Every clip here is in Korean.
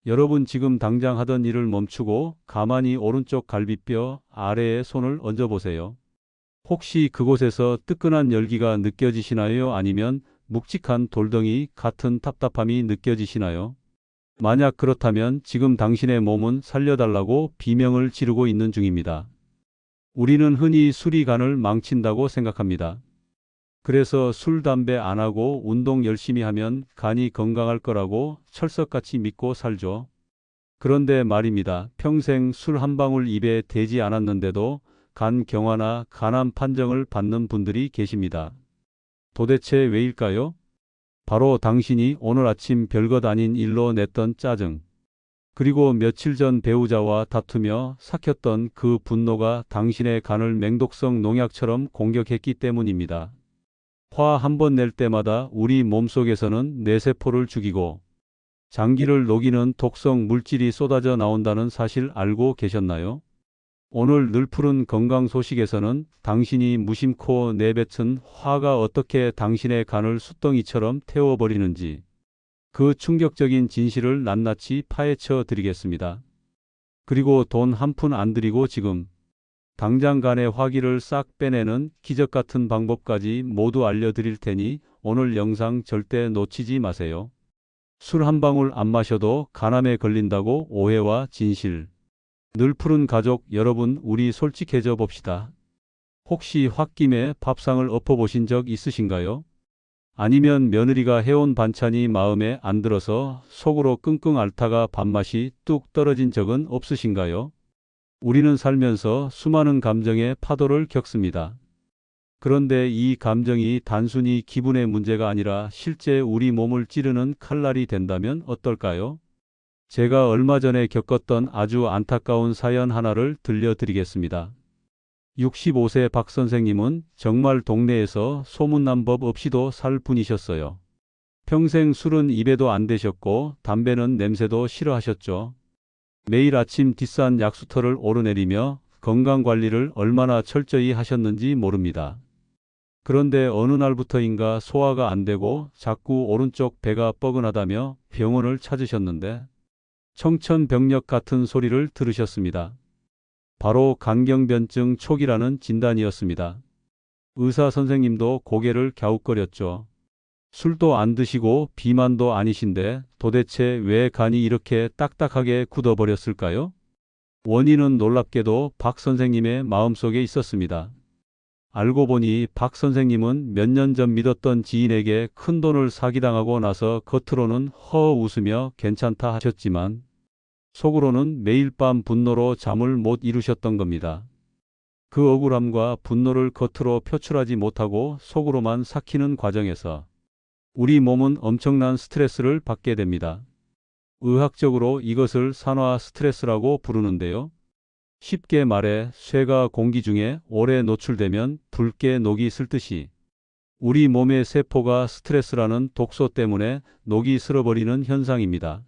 여러분 지금 당장 하던 일을 멈추고 가만히 오른쪽 갈비뼈 아래에 손을 얹어 보세요. 혹시 그곳에서 뜨끈한 열기가 느껴지시나요? 아니면 묵직한 돌덩이 같은 답답함이 느껴지시나요? 만약 그렇다면 지금 당신의 몸은 살려달라고 비명을 지르고 있는 중입니다. 우리는 흔히 술이 간을 망친다고 생각합니다. 그래서 술, 담배 안 하고 운동 열심히 하면 간이 건강할 거라고 철석같이 믿고 살죠. 그런데 말입니다. 평생 술 한 방울 입에 대지 않았는데도 간 경화나 간암 판정을 받는 분들이 계십니다. 도대체 왜일까요? 바로 당신이 오늘 아침 별것 아닌 일로 냈던 짜증, 그리고 며칠 전 배우자와 다투며 삭혔던 그 분노가 당신의 간을 맹독성 농약처럼 공격했기 때문입니다. 화 한 번 낼 때마다 우리 몸속에서는 뇌세포를 죽이고 장기를 녹이는 독성 물질이 쏟아져 나온다는 사실 알고 계셨나요? 오늘 늘푸른 건강 소식에서는 당신이 무심코 내뱉은 화가 어떻게 당신의 간을 숫덩이처럼 태워버리는지 그 충격적인 진실을 낱낱이 파헤쳐 드리겠습니다. 그리고 돈 한 푼 안 들이고 지금 당장 간의 화기를 싹 빼내는 기적 같은 방법까지 모두 알려드릴 테니 오늘 영상 절대 놓치지 마세요. 술 한 방울 안 마셔도 간암에 걸린다고 오해와 진실. 늘푸른 가족 여러분, 우리 솔직해져 봅시다. 혹시 홧김에 밥상을 엎어보신 적 있으신가요? 아니면 며느리가 해온 반찬이 마음에 안 들어서 속으로 끙끙 앓다가 밥맛이 뚝 떨어진 적은 없으신가요? 우리는 살면서 수많은 감정의 파도를 겪습니다. 그런데 이 감정이 단순히 기분의 문제가 아니라 실제 우리 몸을 찌르는 칼날이 된다면 어떨까요? 제가 얼마 전에 겪었던 아주 안타까운 사연 하나를 들려드리겠습니다. 65세 박 선생님은 정말 동네에서 소문난 법 없이도 살 분이셨어요. 평생 술은 입에도 안 대셨고 담배는 냄새도 싫어하셨죠. 매일 아침 뒷산 약수터를 오르내리며 건강관리를 얼마나 철저히 하셨는지 모릅니다. 그런데 어느 날부터인가 소화가 안 되고 자꾸 오른쪽 배가 뻐근하다며 병원을 찾으셨는데 청천벽력 같은 소리를 들으셨습니다. 바로 간경변증 초기라는 진단이었습니다. 의사 선생님도 고개를 갸웃거렸죠. 술도 안 드시고 비만도 아니신데 도대체 왜 간이 이렇게 딱딱하게 굳어버렸을까요? 원인은 놀랍게도 박 선생님의 마음속에 있었습니다. 알고 보니 박 선생님은 몇 년 전 믿었던 지인에게 큰돈을 사기당하고 나서 겉으로는 허허 웃으며 괜찮다 하셨지만 속으로는 매일 밤 분노로 잠을 못 이루셨던 겁니다. 그 억울함과 분노를 겉으로 표출하지 못하고 속으로만 삭히는 과정에서 우리 몸은 엄청난 스트레스를 받게 됩니다. 의학적으로 이것을 산화 스트레스라고 부르는데요. 쉽게 말해 쇠가 공기 중에 오래 노출되면 붉게 녹이 슬듯이 우리 몸의 세포가 스트레스라는 독소 때문에 녹이 슬어버리는 현상입니다.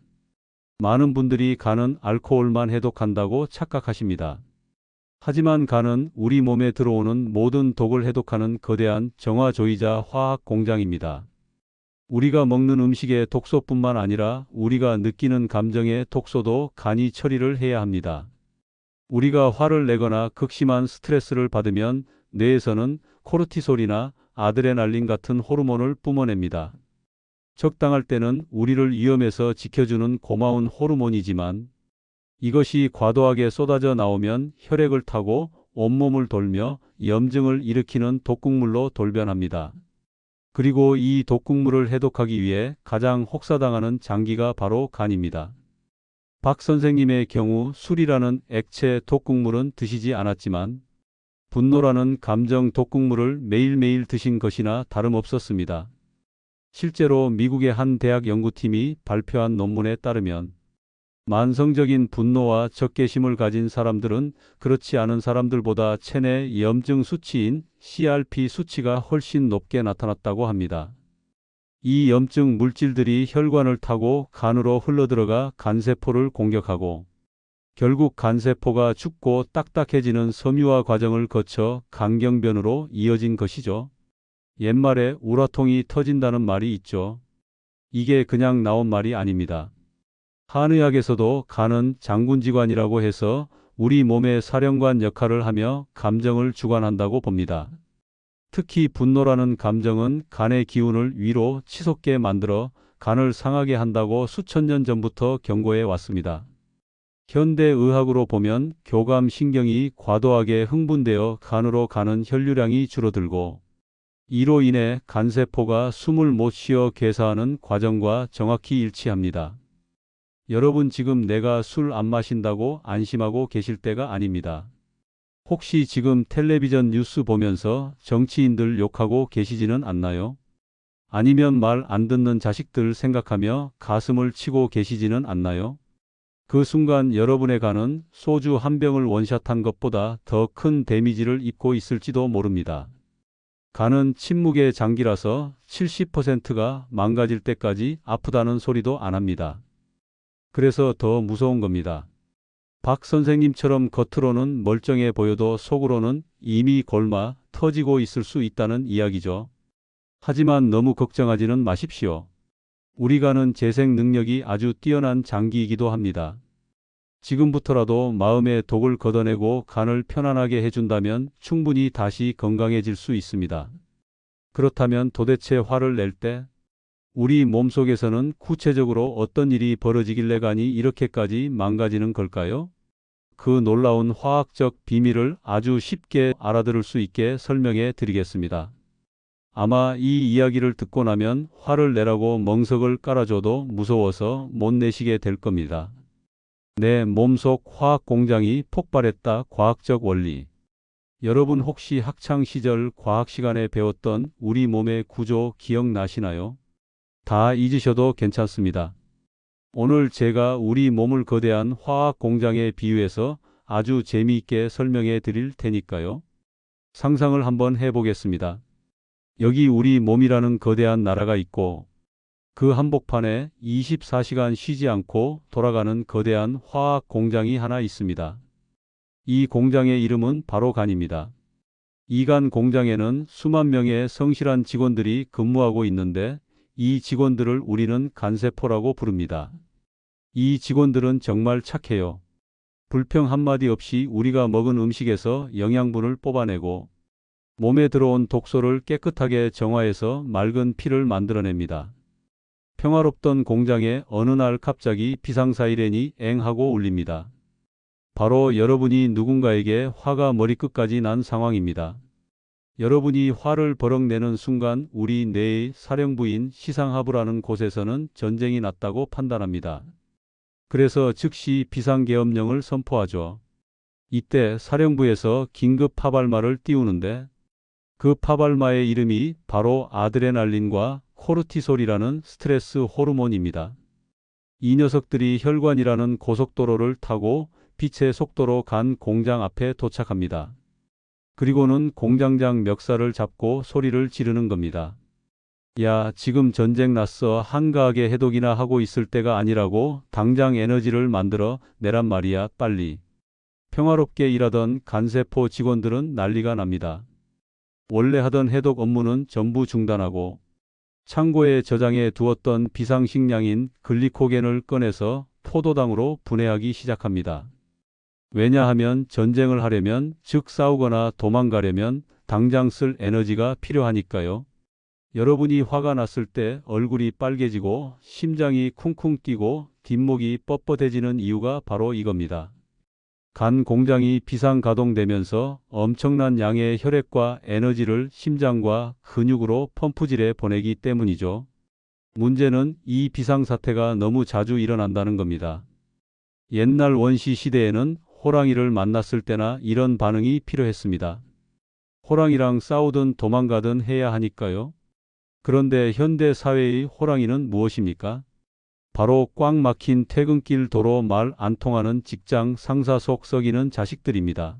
많은 분들이 간은 알코올만 해독한다고 착각하십니다. 하지만 간은 우리 몸에 들어오는 모든 독을 해독하는 거대한 정화조이자 화학 공장입니다. 우리가 먹는 음식의 독소뿐만 아니라 우리가 느끼는 감정의 독소도 간이 처리를 해야 합니다. 우리가 화를 내거나 극심한 스트레스를 받으면 뇌에서는 코르티솔이나 아드레날린 같은 호르몬을 뿜어냅니다. 적당할 때는 우리를 위험에서 지켜주는 고마운 호르몬이지만 이것이 과도하게 쏟아져 나오면 혈액을 타고 온몸을 돌며 염증을 일으키는 독극물로 돌변합니다. 그리고 이 독극물을 해독하기 위해 가장 혹사당하는 장기가 바로 간입니다. 박 선생님의 경우 술이라는 액체 독극물은 드시지 않았지만 분노라는 감정 독극물을 매일매일 드신 것이나 다름없었습니다. 실제로 미국의 한 대학 연구팀이 발표한 논문에 따르면 만성적인 분노와 적개심을 가진 사람들은 그렇지 않은 사람들보다 체내 염증 수치인 CRP 수치가 훨씬 높게 나타났다고 합니다. 이 염증 물질들이 혈관을 타고 간으로 흘러들어가 간세포를 공격하고 결국 간세포가 죽고 딱딱해지는 섬유화 과정을 거쳐 간경변으로 이어진 것이죠. 옛말에 우라통이 터진다는 말이 있죠. 이게 그냥 나온 말이 아닙니다. 한의학에서도 간은 장군지관이라고 해서 우리 몸의 사령관 역할을 하며 감정을 주관한다고 봅니다. 특히 분노라는 감정은 간의 기운을 위로 치솟게 만들어 간을 상하게 한다고 수천 년 전부터 경고해 왔습니다. 현대 의학으로 보면 교감 신경이 과도하게 흥분되어 간으로 가는 혈류량이 줄어들고 이로 인해 간세포가 숨을 못 쉬어 괴사하는 과정과 정확히 일치합니다. 여러분 지금 내가 술 안 마신다고 안심하고 계실 때가 아닙니다. 혹시 지금 텔레비전 뉴스 보면서 정치인들 욕하고 계시지는 않나요? 아니면 말 안 듣는 자식들 생각하며 가슴을 치고 계시지는 않나요? 그 순간 여러분의 간은 소주 한 병을 원샷한 것보다 더 큰 데미지를 입고 있을지도 모릅니다. 간은 침묵의 장기라서 70%가 망가질 때까지 아프다는 소리도 안 합니다. 그래서 더 무서운 겁니다. 박 선생님처럼 겉으로는 멀쩡해 보여도 속으로는 이미 골마 터지고 있을 수 있다는 이야기죠. 하지만 너무 걱정하지는 마십시오. 우리 간은 재생 능력이 아주 뛰어난 장기이기도 합니다. 지금부터라도 마음의 독을 걷어내고 간을 편안하게 해준다면 충분히 다시 건강해질 수 있습니다. 그렇다면 도대체 화를 낼 때 우리 몸속에서는 구체적으로 어떤 일이 벌어지길래 간이 이렇게까지 망가지는 걸까요? 그 놀라운 화학적 비밀을 아주 쉽게 알아들을 수 있게 설명해 드리겠습니다. 아마 이 이야기를 듣고 나면 화를 내라고 멍석을 깔아줘도 무서워서 못 내시게 될 겁니다. 내 몸속 화학 공장이 폭발했다. 과학적 원리. 여러분 혹시 학창 시절 과학 시간에 배웠던 우리 몸의 구조 기억나시나요? 다 잊으셔도 괜찮습니다. 오늘 제가 우리 몸을 거대한 화학 공장에 비유해서 아주 재미있게 설명해 드릴 테니까요. 상상을 한번 해보겠습니다. 여기 우리 몸이라는 거대한 나라가 있고 그 한복판에 24시간 쉬지 않고 돌아가는 거대한 화학 공장이 하나 있습니다. 이 공장의 이름은 바로 간입니다. 이 간 공장에는 수만 명의 성실한 직원들이 근무하고 있는데 이 직원들을 우리는 간세포라고 부릅니다. 이 직원들은 정말 착해요. 불평 한마디 없이 우리가 먹은 음식에서 영양분을 뽑아내고 몸에 들어온 독소를 깨끗하게 정화해서 맑은 피를 만들어냅니다. 평화롭던 공장에 어느 날 갑자기 비상사이렌이 엥 하고 울립니다. 바로 여러분이 누군가에게 화가 머리끝까지 난 상황입니다. 여러분이 화를 버럭 내는 순간 우리 뇌의 사령부인 시상하부라는 곳에서는 전쟁이 났다고 판단합니다. 그래서 즉시 비상계엄령을 선포하죠. 이때 사령부에서 긴급 파발마를 띄우는데 그 파발마의 이름이 바로 아드레날린과 코르티솔이라는 스트레스 호르몬입니다. 이 녀석들이 혈관이라는 고속도로를 타고 빛의 속도로 간 공장 앞에 도착합니다. 그리고는 공장장 멱살을 잡고 소리를 지르는 겁니다. 야, 지금 전쟁 났어. 한가하게 해독이나 하고 있을 때가 아니라고 당장 에너지를 만들어 내란 말이야, 빨리. 평화롭게 일하던 간세포 직원들은 난리가 납니다. 원래 하던 해독 업무는 전부 중단하고 창고에 저장해 두었던 비상식량인 글리코겐을 꺼내서 포도당으로 분해하기 시작합니다. 왜냐하면 전쟁을 하려면, 즉 싸우거나 도망가려면 당장 쓸 에너지가 필요하니까요. 여러분이 화가 났을 때 얼굴이 빨개지고 심장이 쿵쿵 뛰고 뒷목이 뻣뻣해지는 이유가 바로 이겁니다. 간 공장이 비상 가동되면서 엄청난 양의 혈액과 에너지를 심장과 근육으로 펌프질해 보내기 때문이죠. 문제는 이 비상사태가 너무 자주 일어난다는 겁니다. 옛날 원시 시대에는 호랑이를 만났을 때나 이런 반응이 필요했습니다. 호랑이랑 싸우든 도망가든 해야 하니까요. 그런데 현대 사회의 호랑이는 무엇입니까? 바로 꽉 막힌 퇴근길 도로 말 안 통하는 직장 상사 속 썩이는 자식들입니다.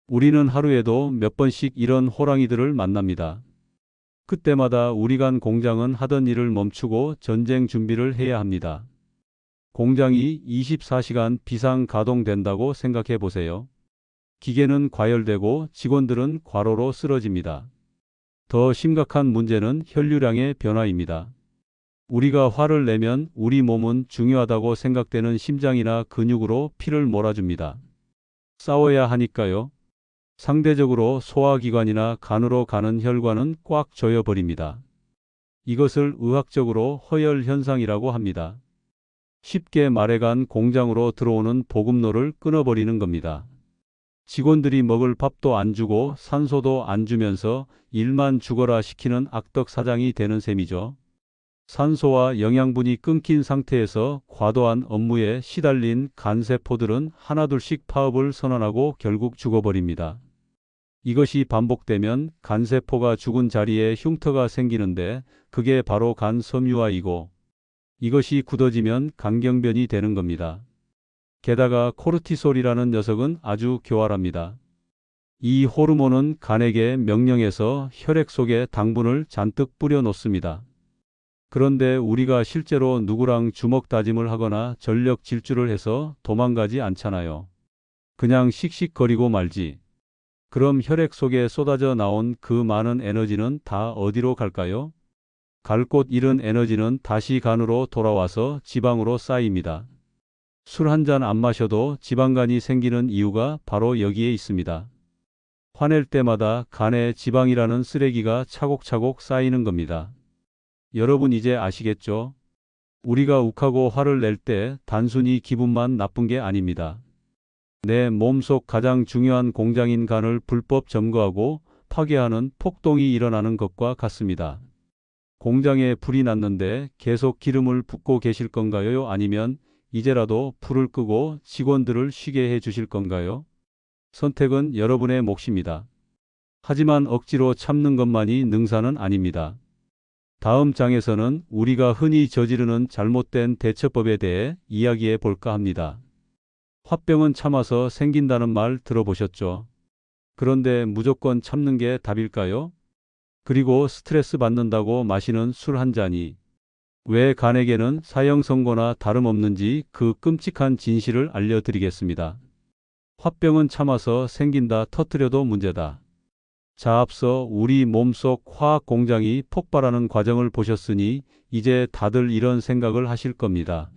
우리는 하루에도 몇 번씩 이런 호랑이들을 만납니다. 그때마다 우리 간 공장은 하던 일을 멈추고 전쟁 준비를 해야 합니다. 공장이 24시간 비상 가동된다고 생각해 보세요. 기계는 과열되고 직원들은 과로로 쓰러집니다. 더 심각한 문제는 혈류량의 변화입니다. 우리가 화를 내면 우리 몸은 중요하다고 생각되는 심장이나 근육으로 피를 몰아줍니다. 싸워야 하니까요. 상대적으로 소화기관이나 간으로 가는 혈관은 꽉 조여버립니다. 이것을 의학적으로 허열 현상이라고 합니다. 쉽게 말해간 공장으로 들어오는 보급로를 끊어버리는 겁니다. 직원들이 먹을 밥도 안 주고 산소도 안 주면서 일만 죽어라 시키는 악덕 사장이 되는 셈이죠. 산소와 영양분이 끊긴 상태에서 과도한 업무에 시달린 간세포들은 하나둘씩 파업을 선언하고 결국 죽어버립니다. 이것이 반복되면 간세포가 죽은 자리에 흉터가 생기는데 그게 바로 간 섬유화이고 이것이 굳어지면 간경변이 되는 겁니다. 게다가 코르티솔이라는 녀석은 아주 교활합니다. 이 호르몬은 간에게 명령해서 혈액 속에 당분을 잔뜩 뿌려 놓습니다. 그런데 우리가 실제로 누구랑 주먹 다짐을 하거나 전력 질주를 해서 도망가지 않잖아요. 그냥 씩씩거리고 말지. 그럼 혈액 속에 쏟아져 나온 그 많은 에너지는 다 어디로 갈까요? 갈 곳 잃은 에너지는 다시 간으로 돌아와서 지방으로 쌓입니다. 술 한 잔 안 마셔도 지방간이 생기는 이유가 바로 여기에 있습니다. 화낼 때마다 간에 지방이라는 쓰레기가 차곡차곡 쌓이는 겁니다. 여러분 이제 아시겠죠? 우리가 욱하고 화를 낼 때 단순히 기분만 나쁜 게 아닙니다. 내 몸속 가장 중요한 공장인 간을 불법 점거하고 파괴하는 폭동이 일어나는 것과 같습니다. 공장에 불이 났는데 계속 기름을 붓고 계실 건가요? 아니면 이제라도 불을 끄고 직원들을 쉬게 해 주실 건가요? 선택은 여러분의 몫입니다. 하지만 억지로 참는 것만이 능사는 아닙니다. 다음 장에서는 우리가 흔히 저지르는 잘못된 대처법에 대해 이야기해 볼까 합니다. 화병은 참아서 생긴다는 말 들어보셨죠? 그런데 무조건 참는 게 답일까요? 그리고 스트레스 받는다고 마시는 술 한 잔이 왜 간에게는 사형 선고나 다름없는지 그 끔찍한 진실을 알려드리겠습니다. 화병은 참아서 생긴다 터뜨려도 문제다. 자, 앞서 우리 몸속 화학 공장이 폭발하는 과정을 보셨으니 이제 다들 이런 생각을 하실 겁니다.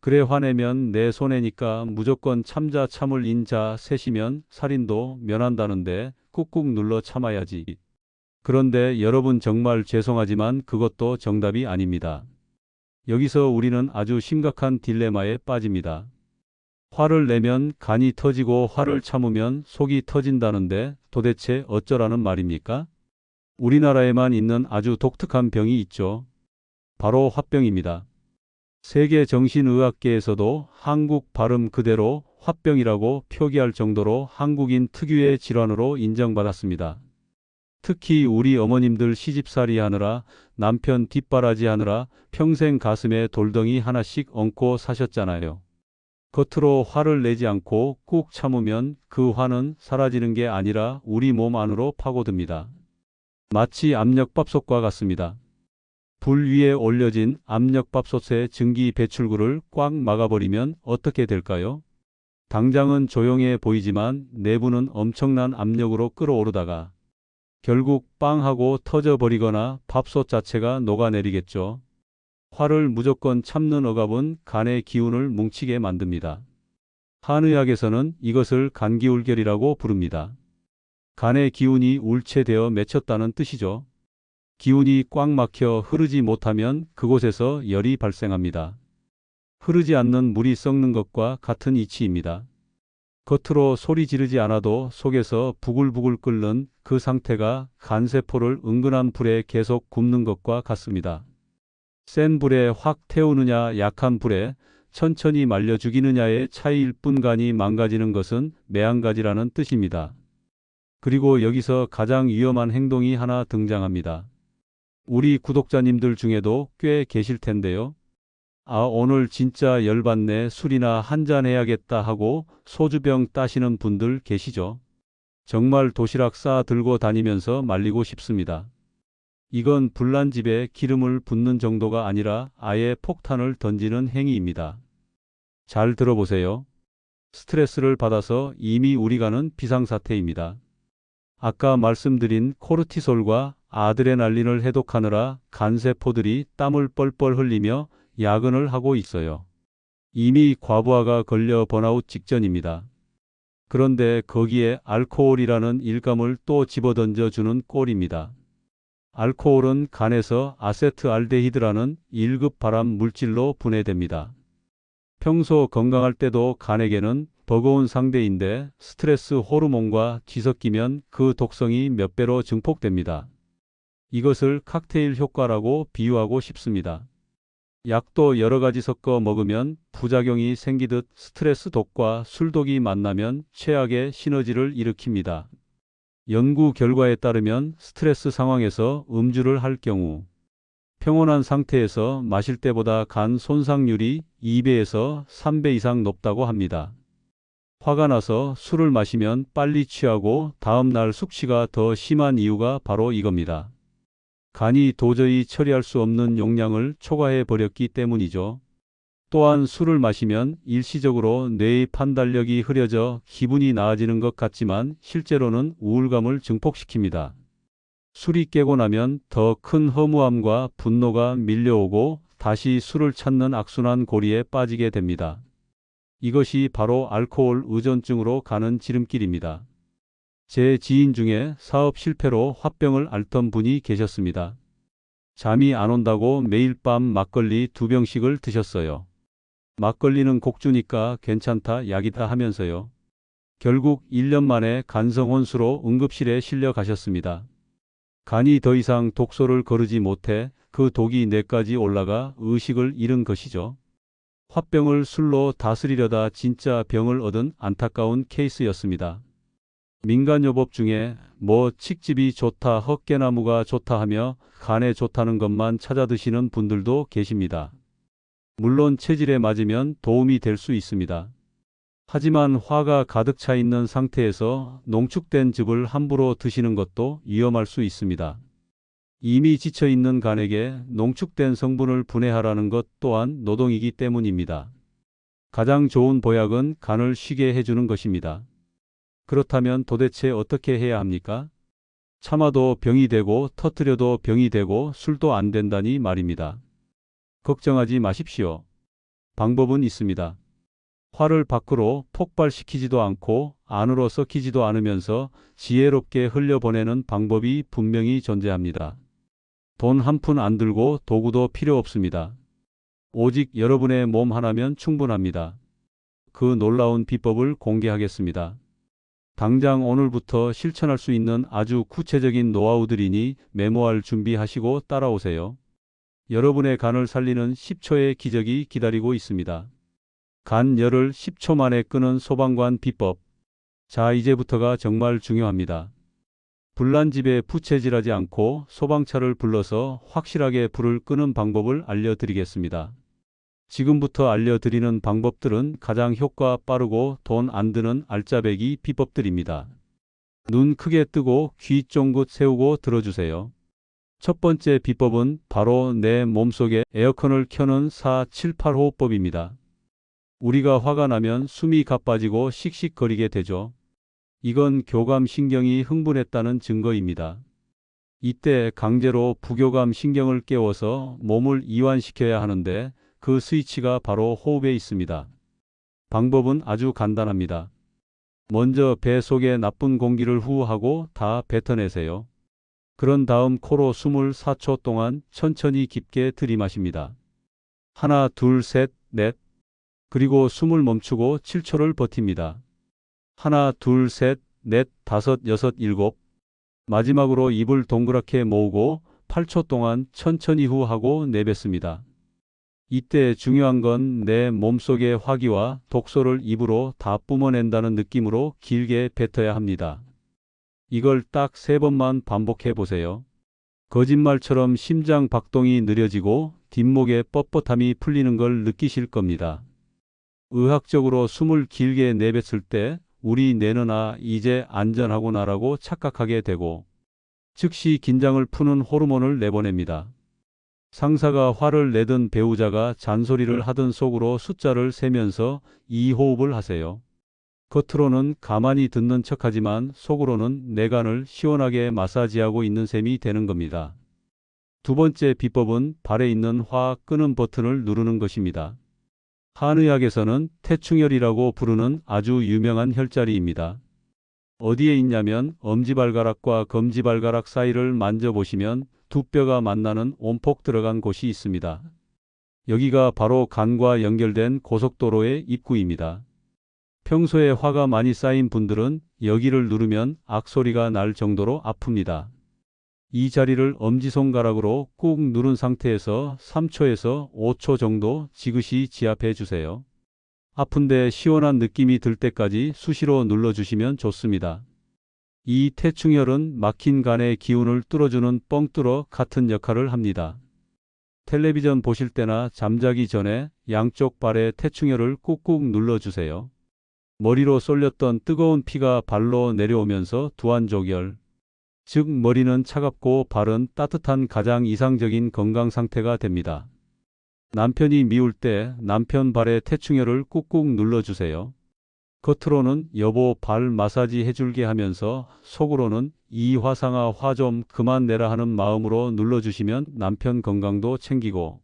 그래, 화내면 내 손해니까 무조건 참자. 참을 인자 셋이면 살인도 면한다는데 꾹꾹 눌러 참아야지. 그런데 여러분 정말 죄송하지만 그것도 정답이 아닙니다. 여기서 우리는 아주 심각한 딜레마에 빠집니다. 화를 내면 간이 터지고 화를 참으면 속이 터진다는데 도대체 어쩌라는 말입니까? 우리나라에만 있는 아주 독특한 병이 있죠. 바로 화병입니다. 세계 정신의학계에서도 한국 발음 그대로 화병이라고 표기할 정도로 한국인 특유의 질환으로 인정받았습니다. 특히 우리 어머님들 시집살이 하느라 남편 뒷바라지 하느라 평생 가슴에 돌덩이 하나씩 얹고 사셨잖아요. 겉으로 화를 내지 않고 꾹 참으면 그 화는 사라지는 게 아니라 우리 몸 안으로 파고듭니다. 마치 압력밥솥과 같습니다. 불 위에 올려진 압력밥솥의 증기 배출구를 꽉 막아버리면 어떻게 될까요? 당장은 조용해 보이지만 내부는 엄청난 압력으로 끓어오르다가 결국 빵 하고 터져버리거나 밥솥 자체가 녹아내리겠죠. 화를 무조건 참는 억압은 간의 기운을 뭉치게 만듭니다. 한의학에서는 이것을 간기울결이라고 부릅니다. 간의 기운이 울체되어 맺혔다는 뜻이죠. 기운이 꽉 막혀 흐르지 못하면 그곳에서 열이 발생합니다. 흐르지 않는 물이 썩는 것과 같은 이치입니다. 겉으로 소리 지르지 않아도 속에서 부글부글 끓는 그 상태가 간세포를 은근한 불에 계속 굽는 것과 같습니다. 센 불에 확 태우느냐 약한 불에 천천히 말려 죽이느냐의 차이일 뿐 간이 망가지는 것은 매한가지라는 뜻입니다. 그리고 여기서 가장 위험한 행동이 하나 등장합니다. 우리 구독자님들 중에도 꽤 계실 텐데요. 아, 오늘 진짜 열받네. 술이나 한잔 해야겠다 하고 소주병 따시는 분들 계시죠? 정말 도시락 싸 들고 다니면서 말리고 싶습니다. 이건 불난 집에 기름을 붓는 정도가 아니라 아예 폭탄을 던지는 행위입니다. 잘 들어보세요. 스트레스를 받아서 이미 우리 간은 비상사태입니다. 아까 말씀드린 코르티솔과 아드레날린을 해독하느라 간세포들이 땀을 뻘뻘 흘리며 야근을 하고 있어요. 이미 과부하가 걸려 번아웃 직전입니다. 그런데 거기에 알코올이라는 일감을 또 집어던져 주는 꼴입니다. 알코올은 간에서 아세트알데히드라는 1급 발암 물질로 분해됩니다. 평소 건강할 때도 간에게는 버거운 상대인데 스트레스 호르몬과 뒤섞이면 그 독성이 몇 배로 증폭됩니다. 이것을 칵테일 효과라고 비유하고 싶습니다. 약도 여러 가지 섞어 먹으면 부작용이 생기듯 스트레스 독과 술독이 만나면 최악의 시너지를 일으킵니다. 연구 결과에 따르면 스트레스 상황에서 음주를 할 경우 평온한 상태에서 마실 때보다 간 손상률이 2배에서 3배 이상 높다고 합니다. 화가 나서 술을 마시면 빨리 취하고 다음 날 숙취가 더 심한 이유가 바로 이겁니다. 간이 도저히 처리할 수 없는 용량을 초과해 버렸기 때문이죠. 또한 술을 마시면 일시적으로 뇌의 판단력이 흐려져 기분이 나아지는 것 같지만 실제로는 우울감을 증폭시킵니다. 술이 깨고 나면 더 큰 허무함과 분노가 밀려오고 다시 술을 찾는 악순환 고리에 빠지게 됩니다. 이것이 바로 알코올 의존증으로 가는 지름길입니다. 제 지인 중에 사업 실패로 화병을 앓던 분이 계셨습니다. 잠이 안 온다고 매일 밤 막걸리 2병씩을 드셨어요. 막걸리는 곡주니까 괜찮다 약이다 하면서요. 결국 1년 만에 간성혼수로 응급실에 실려 가셨습니다. 간이 더 이상 독소를 거르지 못해 그 독이 뇌까지 올라가 의식을 잃은 것이죠. 화병을 술로 다스리려다 진짜 병을 얻은 안타까운 케이스였습니다. 민간요법 중에 뭐 칡즙이 좋다, 헛개나무가 좋다 하며 간에 좋다는 것만 찾아 드시는 분들도 계십니다. 물론 체질에 맞으면 도움이 될 수 있습니다. 하지만 화가 가득 차 있는 상태에서 농축된 즙을 함부로 드시는 것도 위험할 수 있습니다. 이미 지쳐 있는 간에게 농축된 성분을 분해하라는 것 또한 노동이기 때문입니다. 가장 좋은 보약은 간을 쉬게 해주는 것입니다. 그렇다면 도대체 어떻게 해야 합니까? 참아도 병이 되고 터뜨려도 병이 되고 술도 안 된다니 말입니다. 걱정하지 마십시오. 방법은 있습니다. 화를 밖으로 폭발시키지도 않고 안으로 섞이지도 않으면서 지혜롭게 흘려보내는 방법이 분명히 존재합니다. 돈 한 푼 안 들고 도구도 필요 없습니다. 오직 여러분의 몸 하나면 충분합니다. 그 놀라운 비법을 공개하겠습니다. 당장 오늘부터 실천할 수 있는 아주 구체적인 노하우들이니 메모할 준비하시고 따라오세요. 여러분의 간을 살리는 10초의 기적이 기다리고 있습니다. 간 열을 10초 만에 끄는 소방관 비법. 자, 이제부터가 정말 중요합니다. 불난 집에 부채질하지 않고 소방차를 불러서 확실하게 불을 끄는 방법을 알려드리겠습니다. 지금부터 알려드리는 방법들은 가장 효과 빠르고 돈 안 드는 알짜배기 비법들입니다. 눈 크게 뜨고 귀 쫑긋 세우고 들어주세요. 첫 번째 비법은 바로 내 몸속에 에어컨을 켜는 4-7-8호흡법입니다. 우리가 화가 나면 숨이 가빠지고 씩씩거리게 되죠. 이건 교감신경이 흥분했다는 증거입니다. 이때 강제로 부교감 신경을 깨워서 몸을 이완시켜야 하는데 그 스위치가 바로 호흡에 있습니다. 방법은 아주 간단합니다. 먼저 배 속에 나쁜 공기를 후하고 다 뱉어내세요. 그런 다음 코로 숨을 4초 동안 천천히 깊게 들이마십니다. 하나, 둘, 셋, 넷. 그리고 숨을 멈추고 7초를 버팁니다. 하나, 둘, 셋, 넷, 다섯, 여섯, 일곱. 마지막으로 입을 동그랗게 모으고 8초 동안 천천히 후하고 내뱉습니다. 이때 중요한 건 내 몸속의 화기와 독소를 입으로 다 뿜어낸다는 느낌으로 길게 뱉어야 합니다. 이걸 딱 3번만 반복해 보세요. 거짓말처럼 심장 박동이 느려지고 뒷목에 뻣뻣함이 풀리는 걸 느끼실 겁니다. 의학적으로 숨을 길게 내뱉을 때 우리 뇌는 이제 안전하구나라고 착각하게 되고 즉시 긴장을 푸는 호르몬을 내보냅니다. 상사가 화를 내든 배우자가 잔소리를 하든 속으로 숫자를 세면서 이 호흡을 하세요. 겉으로는 가만히 듣는 척하지만 속으로는 내 간을 시원하게 마사지하고 있는 셈이 되는 겁니다. 두 번째 비법은 발에 있는 화 끄는 버튼을 누르는 것입니다. 한의학에서는 태충혈이라고 부르는 아주 유명한 혈자리입니다. 어디에 있냐면 엄지발가락과 검지발가락 사이를 만져보시면 두 뼈가 만나는 온폭 들어간 곳이 있습니다. 여기가 바로 간과 연결된 고속도로의 입구입니다. 평소에 화가 많이 쌓인 분들은 여기를 누르면 악소리가 날 정도로 아픕니다. 이 자리를 엄지손가락으로 꾹 누른 상태에서 3초에서 5초 정도 지그시 지압해 주세요. 아픈데 시원한 느낌이 들 때까지 수시로 눌러주시면 좋습니다. 이 태충혈은 막힌 간의 기운을 뚫어주는 뻥뚫어 같은 역할을 합니다. 텔레비전 보실 때나 잠자기 전에 양쪽 발에 태충혈을 꾹꾹 눌러주세요. 머리로 쏠렸던 뜨거운 피가 발로 내려오면서 두안족열, 즉 머리는 차갑고 발은 따뜻한 가장 이상적인 건강 상태가 됩니다. 남편이 미울 때 남편 발에 태충혈을 꾹꾹 눌러주세요. 겉으로는 여보 발 마사지 해줄게 하면서 속으로는 이 화상아 화 좀 그만 내라 하는 마음으로 눌러주시면 남편 건강도 챙기고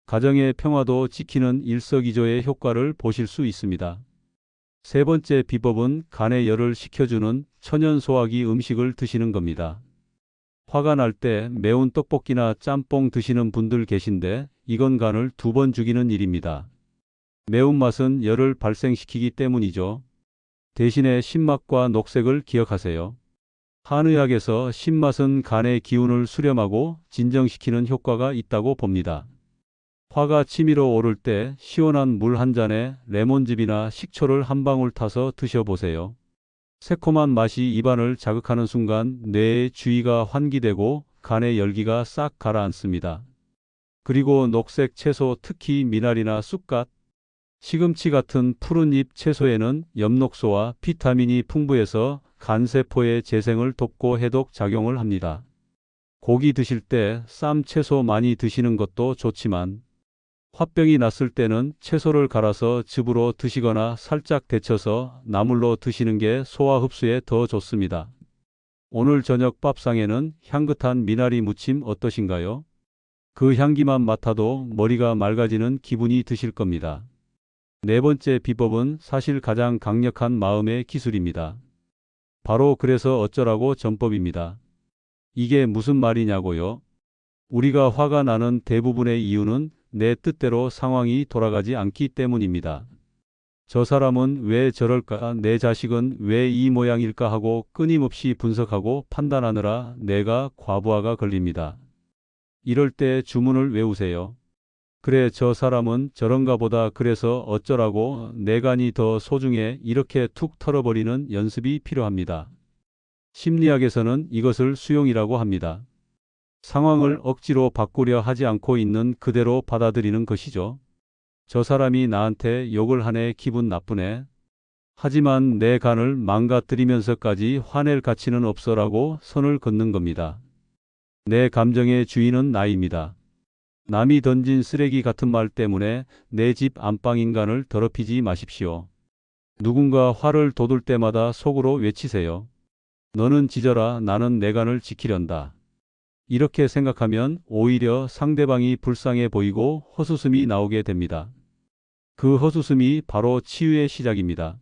가정의 평화도 지키는 일석이조의 효과를 보실 수 있습니다. 세 번째 비법은 간의 열을 식혀주는 천연 소화기 음식을 드시는 겁니다. 화가 날 때 매운 떡볶이나 짬뽕 드시는 분들 계신데 이건 간을 2번 죽이는 일입니다. 매운맛은 열을 발생시키기 때문이죠. 대신에 신맛과 녹색을 기억하세요. 한의학에서 신맛은 간의 기운을 수렴하고 진정시키는 효과가 있다고 봅니다. 화가 치밀어 오를 때 시원한 물 한 잔에 레몬즙이나 식초를 한 방울 타서 드셔보세요. 새콤한 맛이 입안을 자극하는 순간 뇌의 주의가 환기되고 간의 열기가 싹 가라앉습니다. 그리고 녹색 채소, 특히 미나리나 쑥갓, 시금치 같은 푸른 잎 채소에는 엽록소와 비타민이 풍부해서 간세포의 재생을 돕고 해독 작용을 합니다. 고기 드실 때 쌈 채소 많이 드시는 것도 좋지만 화병이 났을 때는 채소를 갈아서 즙으로 드시거나 살짝 데쳐서 나물로 드시는 게 소화 흡수에 더 좋습니다. 오늘 저녁 밥상에는 향긋한 미나리 무침 어떠신가요? 그 향기만 맡아도 머리가 맑아지는 기분이 드실 겁니다. 네 번째 비법은 사실 가장 강력한 마음의 기술입니다. 바로 그래서 어쩌라고 전법입니다. 이게 무슨 말이냐고요? 우리가 화가 나는 대부분의 이유는 내 뜻대로 상황이 돌아가지 않기 때문입니다. 저 사람은 왜 저럴까? 내 자식은 왜 이 모양일까? 하고 끊임없이 분석하고 판단하느라 내가 과부하가 걸립니다. 이럴 때 주문을 외우세요. 그래, 저 사람은 저런가 보다. 그래서 어쩌라고 내 간이 더 소중해. 이렇게 툭 털어버리는 연습이 필요합니다. 심리학에서는 이것을 수용이라고 합니다. 상황을 억지로 바꾸려 하지 않고 있는 그대로 받아들이는 것이죠. 저 사람이 나한테 욕을 하네. 기분 나쁘네. 하지만 내 간을 망가뜨리면서까지 화낼 가치는 없어라고 선을 긋는 겁니다. 내 감정의 주인은 나입니다. 남이 던진 쓰레기 같은 말 때문에 내 집 안방 인간을 더럽히지 마십시오. 누군가 화를 돋을 때마다 속으로 외치세요. 너는 짖어라. 나는 내 간을 지키련다. 이렇게 생각하면 오히려 상대방이 불쌍해 보이고 헛웃음이 나오게 됩니다. 그 헛웃음이 바로 치유의 시작입니다.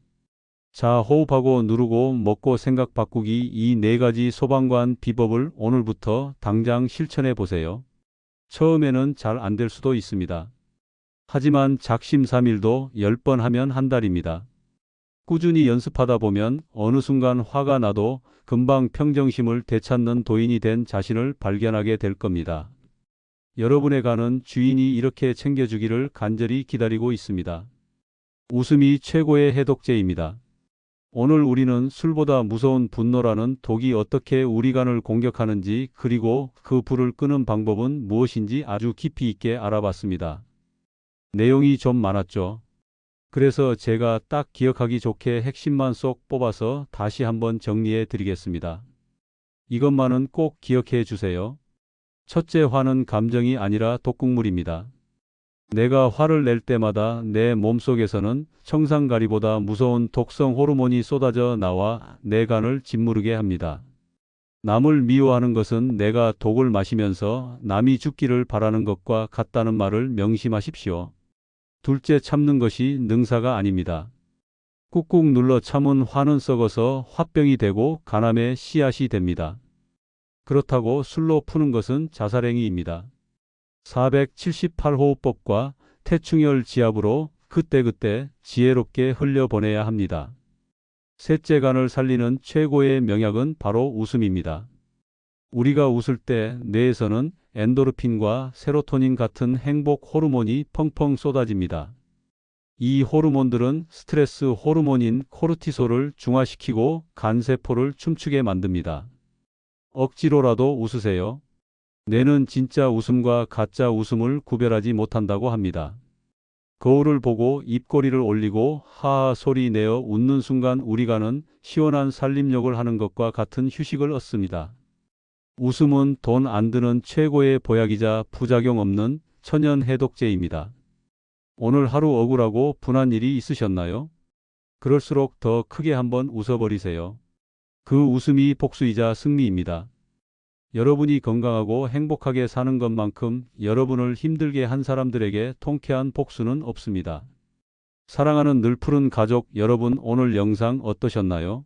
자, 호흡하고 누르고 먹고 생각 바꾸기, 이 4가지 소방관 비법을 오늘부터 당장 실천해 보세요. 처음에는 잘 안 될 수도 있습니다. 하지만 작심삼일도 10번 하면 한 달입니다. 꾸준히 연습하다 보면 어느 순간 화가 나도 금방 평정심을 되찾는 도인이 된 자신을 발견하게 될 겁니다. 여러분의 간은 주인이 이렇게 챙겨주기를 간절히 기다리고 있습니다. 웃음이 최고의 해독제입니다. 오늘 우리는 술보다 무서운 분노라는 독이 어떻게 우리 간을 공격하는지, 그리고 그 불을 끄는 방법은 무엇인지 아주 깊이 있게 알아봤습니다. 내용이 좀 많았죠. 그래서 제가 딱 기억하기 좋게 핵심만 쏙 뽑아서 다시 한번 정리해 드리겠습니다. 이것만은 꼭 기억해 주세요. 첫째, 화는 감정이 아니라 독극물입니다. 내가 화를 낼 때마다 내 몸속에서는 청산가리보다 무서운 독성 호르몬이 쏟아져 나와 내 간을 짓무르게 합니다. 남을 미워하는 것은 내가 독을 마시면서 남이 죽기를 바라는 것과 같다는 말을 명심하십시오. 둘째, 참는 것이 능사가 아닙니다. 꾹꾹 눌러 참은 화는 썩어서 화병이 되고 간암의 씨앗이 됩니다. 그렇다고 술로 푸는 것은 자살행위입니다. 478호흡법과 태충혈 지압으로 그때그때 지혜롭게 흘려보내야 합니다. 셋째, 간을 살리는 최고의 명약은 바로 웃음입니다. 우리가 웃을 때 뇌에서는 엔도르핀과 세로토닌 같은 행복 호르몬이 펑펑 쏟아집니다. 이 호르몬들은 스트레스 호르몬인 코르티솔을 중화시키고 간세포를 춤추게 만듭니다. 억지로라도 웃으세요. 뇌는 진짜 웃음과 가짜 웃음을 구별하지 못한다고 합니다. 거울을 보고 입꼬리를 올리고 하하 소리 내어 웃는 순간 우리 간은 시원한 살림욕을 하는 것과 같은 휴식을 얻습니다. 웃음은 돈 안 드는 최고의 보약이자 부작용 없는 천연 해독제입니다. 오늘 하루 억울하고 분한 일이 있으셨나요? 그럴수록 더 크게 한번 웃어버리세요. 그 웃음이 복수이자 승리입니다. 여러분이 건강하고 행복하게 사는 것만큼 여러분을 힘들게 한 사람들에게 통쾌한 복수는 없습니다. 사랑하는 늘푸른 가족 여러분, 오늘 영상 어떠셨나요?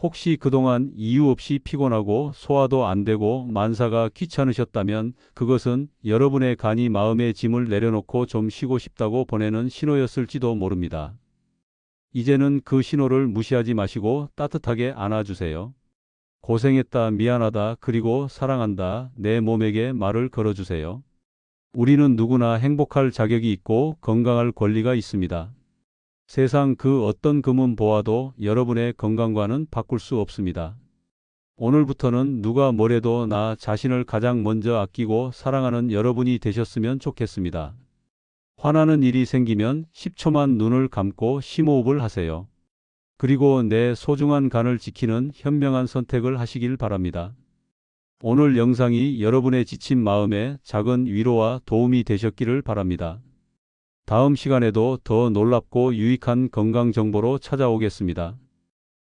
혹시 그동안 이유 없이 피곤하고 소화도 안 되고 만사가 귀찮으셨다면 그것은 여러분의 간이 마음의 짐을 내려놓고 좀 쉬고 싶다고 보내는 신호였을지도 모릅니다. 이제는 그 신호를 무시하지 마시고 따뜻하게 안아주세요. 고생했다, 미안하다, 그리고 사랑한다, 내 몸에게 말을 걸어주세요. 우리는 누구나 행복할 자격이 있고 건강할 권리가 있습니다. 세상 그 어떤 금은 보아도 여러분의 건강과는 바꿀 수 없습니다. 오늘부터는 누가 뭐래도 나 자신을 가장 먼저 아끼고 사랑하는 여러분이 되셨으면 좋겠습니다. 화나는 일이 생기면 10초만 눈을 감고 심호흡을 하세요. 그리고 내 소중한 간을 지키는 현명한 선택을 하시길 바랍니다. 오늘 영상이 여러분의 지친 마음에 작은 위로와 도움이 되셨기를 바랍니다. 다음 시간에도 더 놀랍고 유익한 건강 정보로 찾아오겠습니다.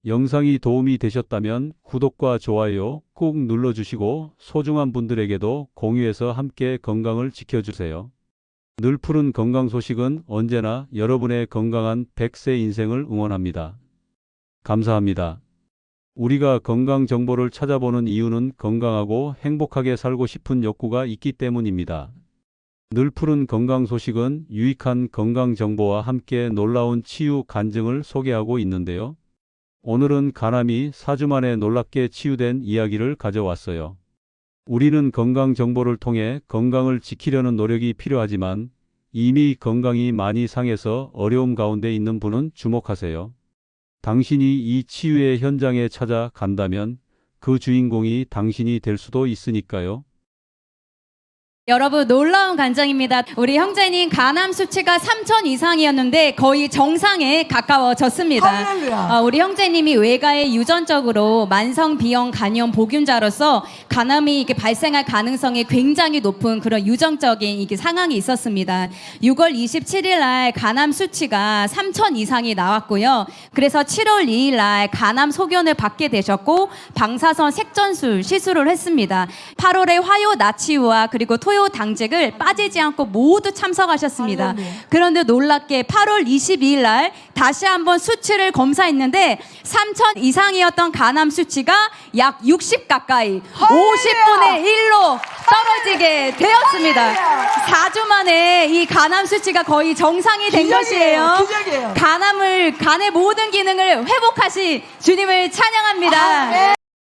영상이 도움이 되셨다면 구독과 좋아요 꾹 눌러주시고 소중한 분들에게도 공유해서 함께 건강을 지켜주세요. 늘푸른 건강 소식은 언제나 여러분의 건강한 100세 인생을 응원합니다. 감사합니다. 우리가 건강 정보를 찾아보는 이유는 건강하고 행복하게 살고 싶은 욕구가 있기 때문입니다. 늘푸른 건강 소식은 유익한 건강 정보와 함께 놀라운 치유 간증을 소개하고 있는데요. 오늘은 간암이 4주 만에 놀랍게 치유된 이야기를 가져왔어요. 우리는 건강 정보를 통해 건강을 지키려는 노력이 필요하지만 이미 건강이 많이 상해서 어려움 가운데 있는 분은 주목하세요. 당신이 이 치유의 현장에 찾아간다면 그 주인공이 당신이 될 수도 있으니까요. 여러분, 놀라운 간증입니다. 우리 형제님 간암 수치가 3,000 이상이었는데 거의 정상에 가까워졌습니다. 할렐루야. 우리 형제님이 외가에 유전적으로 만성 B형 간염 보균자로서 간암이 이게 발생할 가능성이 굉장히 높은 그런 유전적인 이게 상황이 있었습니다. 6월 27일 날 간암 수치가 3,000 이상이 나왔고요. 그래서 7월 2일 날 간암 소견을 받게 되셨고 방사선 색전술 시술을 했습니다. 8월에 화요 나치우와 그리고 토요 당직을 빠지지 않고 모두 참석하셨습니다. 할렐루야. 그런데 놀랍게 8월 22일 날 다시 한번 수치를 검사했는데 3,000 이상이었던 간암 수치가 약 60 가까이 50분의 1로 떨어지게 되었습니다. 4주 만에 이 간암 수치가 거의 정상이 된 것이에요. 기적이에요. 간의 모든 기능을 회복하신 주님을 찬양합니다. 아멘.